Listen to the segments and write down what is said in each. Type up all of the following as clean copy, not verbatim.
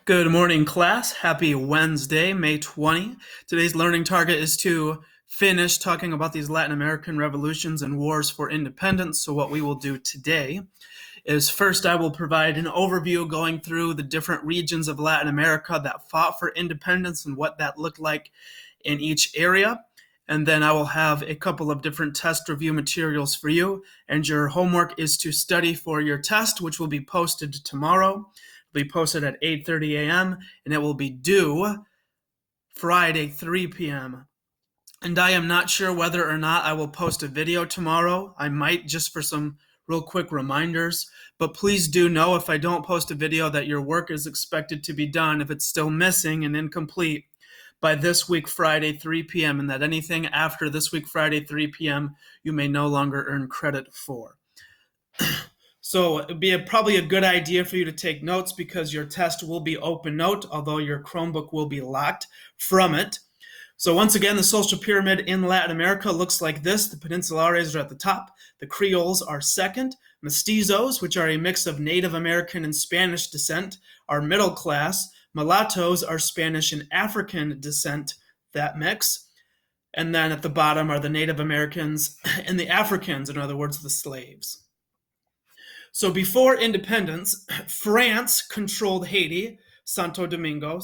Good morning, class. Happy Wednesday, May 20. Today's learning target is to finish talking about these Latin American revolutions and wars for independence. So what we will do today is first I will provide an overview going through the different regions of Latin America that fought for independence and what that looked like in each area. And then I will have a couple of different test review materials for you. And your homework is to study for your test, which will be posted tomorrow. It'll be posted at 8:30 a.m. and it will be due Friday, 3 p.m. And I am not sure whether or not I will post a video tomorrow. I might, just for some real quick reminders. But please do know, if I don't post a video, that your work is expected to be done if it's still missing and incomplete by this week, Friday, 3 p.m., and that anything after this week, Friday, 3 p.m., you may no longer earn credit for. So it would be probably a good idea for you to take notes because your test will be open note, although your Chromebook will be locked from it. So once again, the social pyramid in Latin America looks like this. The Peninsulares are at the top. The Creoles are second. Mestizos, which are a mix of Native American and Spanish descent, are middle class. Mulattoes are Spanish and African descent, that mix. And then at the bottom are the Native Americans and the Africans, in other words, the slaves. So before independence, France controlled Haiti, Santo Domingo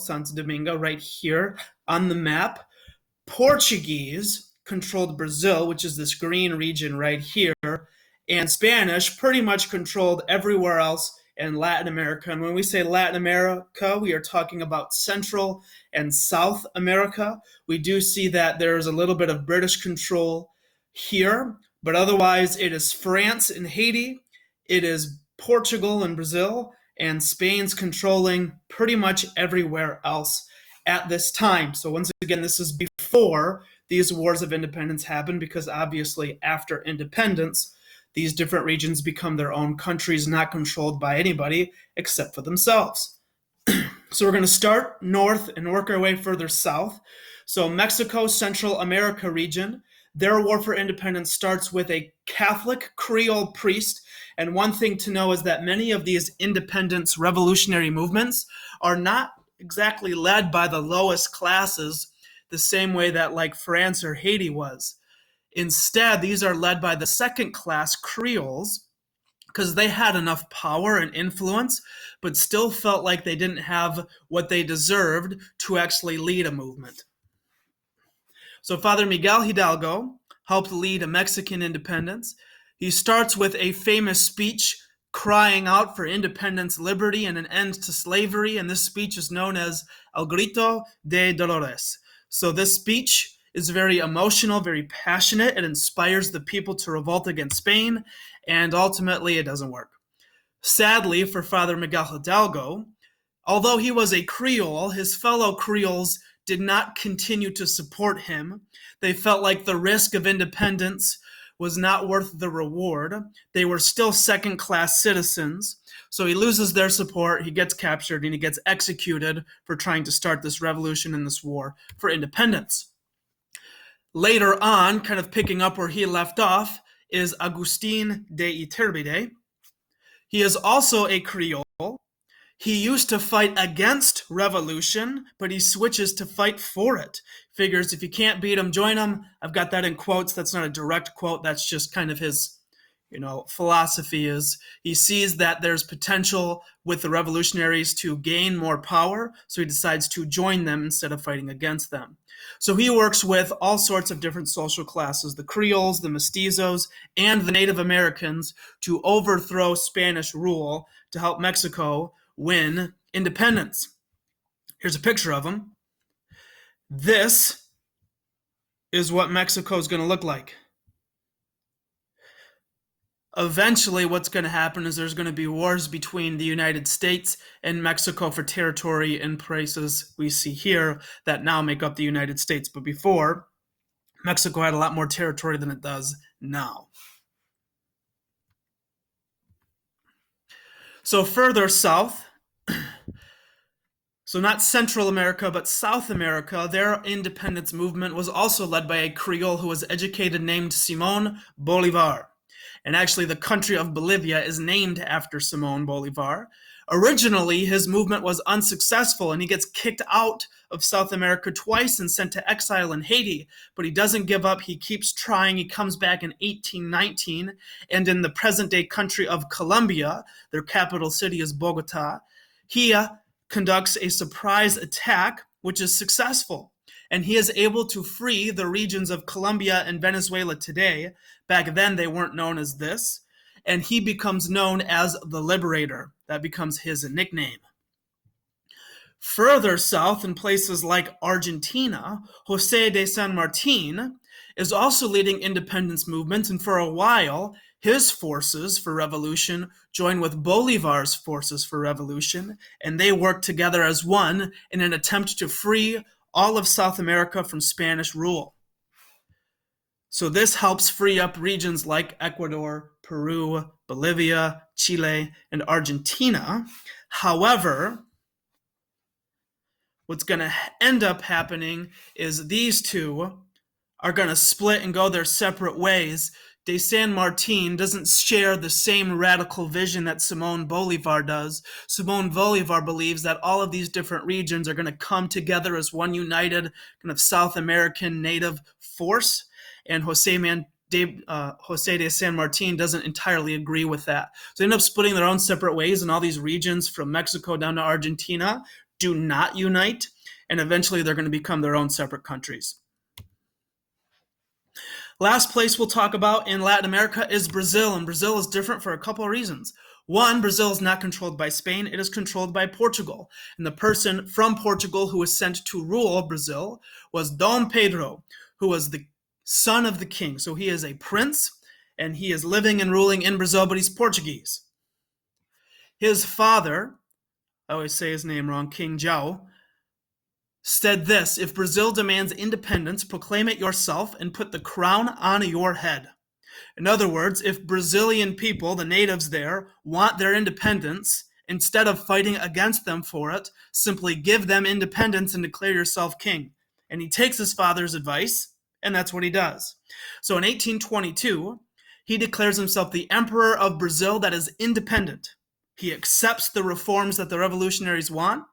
right here on the map. Portuguese controlled Brazil, which is this green region right here, and Spanish pretty much controlled everywhere else in Latin America. And when we say Latin America, we are talking about Central and South America. We do see that there's a little bit of British control here, but otherwise it is France and Haiti, it is Portugal and Brazil, and Spain's controlling pretty much everywhere else at this time. So once again, this is before these wars of independence happened, because obviously after independence, these different regions become their own countries, not controlled by anybody except for themselves. So we're going to start north and work our way further south. So Mexico, Central America region, their war for independence starts with a Catholic Creole priest. And one thing to know is that many of these independence revolutionary movements are not exactly led by the lowest classes the same way that like France or Haiti was. Instead, these are led by the second class Creoles because they had enough power and influence, but still felt like they didn't have what they deserved to actually lead a movement. So Father Miguel Hidalgo helped lead a Mexican independence. He starts with a famous speech crying out for independence, liberty, and an end to slavery, and this speech is known as El Grito de Dolores. So this speech is very emotional, very passionate. It inspires the people to revolt against Spain, and ultimately it doesn't work. Sadly for Father Miguel Hidalgo, although he was a Creole, his fellow Creoles did not continue to support him. They felt like the risk of independence was not worth the reward. They were still second-class citizens. So he loses their support, he gets captured, and he gets executed for trying to start this revolution and this war for independence. Later on, kind of picking up where he left off, is Agustin de Iturbide. He is also a Creole. He used to fight against revolution, but he switches to fight for it. Figures if you can't beat him, join him. I've got that in quotes. That's not a direct quote. That's just kind of his, philosophy is he sees that there's potential with the revolutionaries to gain more power, so he decides to join them instead of fighting against them. So he works with all sorts of different social classes, the Creoles, the Mestizos, and the Native Americans to overthrow Spanish rule to help Mexico win independence. Here's a picture of them. This is what Mexico is going to look like. Eventually, what's going to happen is there's going to be wars between the United States and Mexico for territory in places we see here that now make up the United States. But before, Mexico had a lot more territory than it does now. So further south, so not Central America, but South America, their independence movement was also led by a Creole who was educated named Simón Bolívar. And actually, the country of Bolivia is named after Simón Bolívar. Originally, his movement was unsuccessful, and he gets kicked out of South America twice and sent to exile in Haiti. But he doesn't give up. He keeps trying. He comes back in 1819, and in the present-day country of Colombia, their capital city is Bogota, he conducts a surprise attack, which is successful. And he is able to free the regions of Colombia and Venezuela today. Back then, they weren't known as this. And he becomes known as the Liberator. That becomes his nickname. Further south, in places like Argentina, José de San Martín is also leading independence movements, and for a while, his forces for revolution join with Bolivar's forces for revolution, and they work together as one in an attempt to free all of South America from Spanish rule. So this helps free up regions like Ecuador, Peru, Bolivia, Chile, and Argentina. However, what's going to end up happening is these two are going to split and go their separate ways. De San Martín doesn't share the same radical vision that Simón Bolívar does. Simón Bolívar believes that all of these different regions are going to come together as one united kind of South American native force. And José de San Martín doesn't entirely agree with that. So they end up splitting their own separate ways, and all these regions from Mexico down to Argentina do not unite, and eventually they're going to become their own separate countries. Last place we'll talk about in Latin America is Brazil, and Brazil is different for a couple of reasons. One, Brazil is not controlled by Spain, it is controlled by Portugal. And the person from Portugal who was sent to rule Brazil was Dom Pedro, who was the son of the king. So he is a prince, and he is living and ruling in Brazil, but he's Portuguese. His father, I always say his name wrong, King João, said this: if Brazil demands independence, proclaim it yourself and put the crown on your head. In other words, if Brazilian people, the natives there, want their independence, instead of fighting against them for it, simply give them independence and declare yourself king. And he takes his father's advice, and that's what he does. So in 1822, he declares himself the emperor of Brazil that is independent. He accepts the reforms that the revolutionaries want,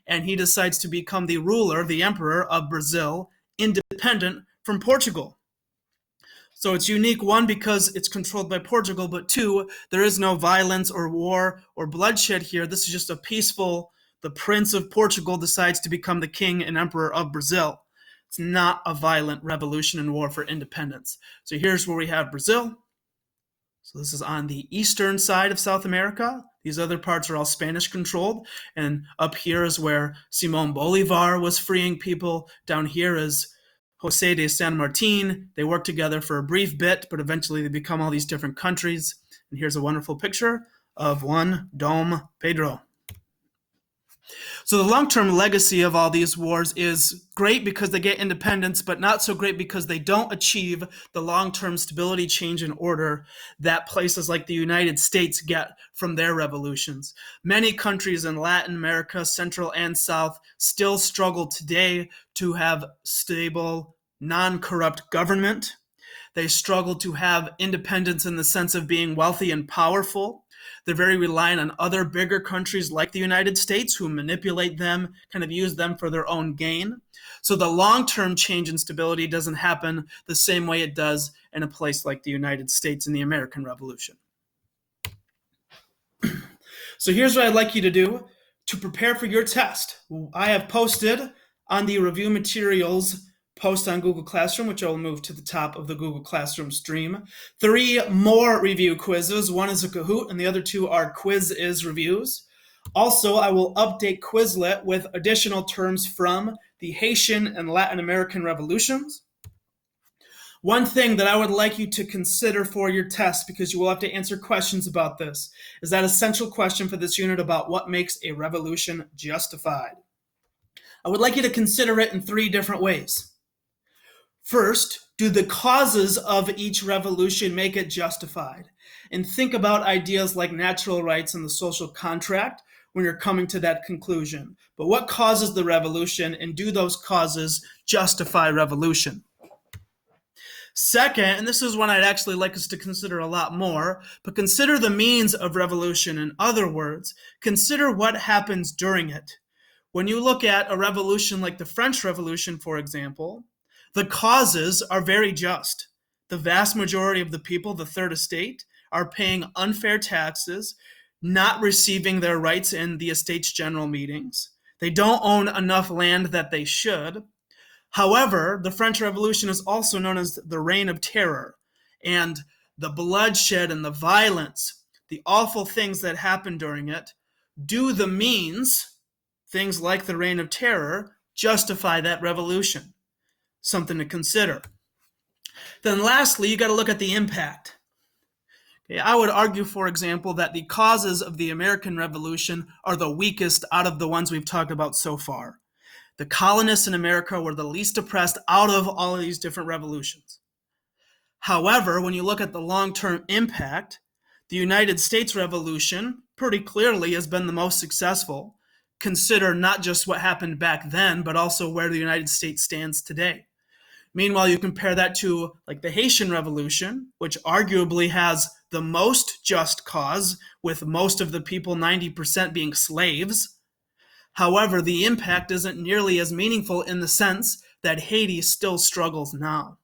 and he decides to become the ruler, the emperor of Brazil, independent from Portugal. So it's unique, one, because it's controlled by Portugal, but two, there is no violence or war or bloodshed here. This is just a peaceful, the Prince of Portugal decides to become the king and emperor of Brazil. It's not a violent revolution and war for independence. So here's where we have Brazil. So this is on the eastern side of South America. These other parts are all Spanish controlled. And up here is where Simón Bolívar was freeing people. Down here is José de San Martín. They work together for a brief bit, but eventually they become all these different countries. And here's a wonderful picture of one Dom Pedro. So the long-term legacy of all these wars is great because they get independence, but not so great because they don't achieve the long-term stability, change, and order that places like the United States get from their revolutions. Many countries in Latin America, Central and South, still struggle today to have stable, non-corrupt government. They struggle to have independence in the sense of being wealthy and powerful. They're very reliant on other bigger countries like the United States who manipulate them, kind of use them for their own gain. So the long-term change in stability doesn't happen the same way it does in a place like the United States in the American Revolution. So here's what I'd like you to do to prepare for your test. I have posted on the review materials post on Google Classroom, which I will move to the top of the Google Classroom stream. 3 more review quizzes. One is a Kahoot, and the other 2 are Quiz-Is reviews. Also, I will update Quizlet with additional terms from the Haitian and Latin American revolutions. One thing that I would like you to consider for your test, because you will have to answer questions about this, is that essential question for this unit about what makes a revolution justified. I would like you to consider it in 3 different ways. First, do the causes of each revolution make it justified? And think about ideas like natural rights and the social contract when you're coming to that conclusion. But what causes the revolution, and do those causes justify revolution? Second, and this is one I'd actually like us to consider a lot more, but consider the means of revolution. In other words, consider what happens during it. When you look at a revolution like the French Revolution, for example, the causes are very just. The vast majority of the people, the third estate, are paying unfair taxes, not receiving their rights in the estates general meetings. They don't own enough land that they should. However, the French Revolution is also known as the Reign of Terror, and the bloodshed and the violence, the awful things that happen during it, do the means, things like the Reign of Terror, justify that revolution? Something to consider. Then lastly, you got to look at the impact. Okay, I would argue, for example, that the causes of the American Revolution are the weakest out of the ones we've talked about so far. The colonists in America were the least oppressed out of all of these different revolutions. However, when you look at the long-term impact, the United States Revolution pretty clearly has been the most successful. Consider not just what happened back then, but also where the United States stands today. Meanwhile, you compare that to like the Haitian Revolution, which arguably has the most just cause, with most of the people, 90%, being slaves. However, the impact isn't nearly as meaningful in the sense that Haiti still struggles now.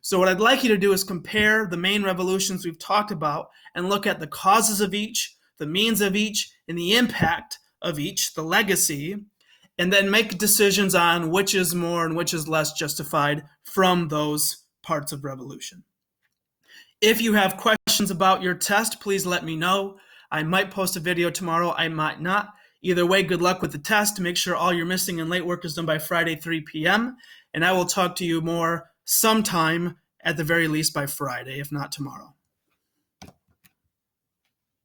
So what I'd like you to do is compare the main revolutions we've talked about and look at the causes of each, the means of each, and the impact of each, the legacy, and then make decisions on which is more and which is less justified from those parts of revolution. If you have questions about your test, please let me know. I might post a video tomorrow, I might not. Either way, good luck with the test. Make sure all your missing and late work is done by Friday, 3 p.m. And I will talk to you more sometime, at the very least by Friday, if not tomorrow.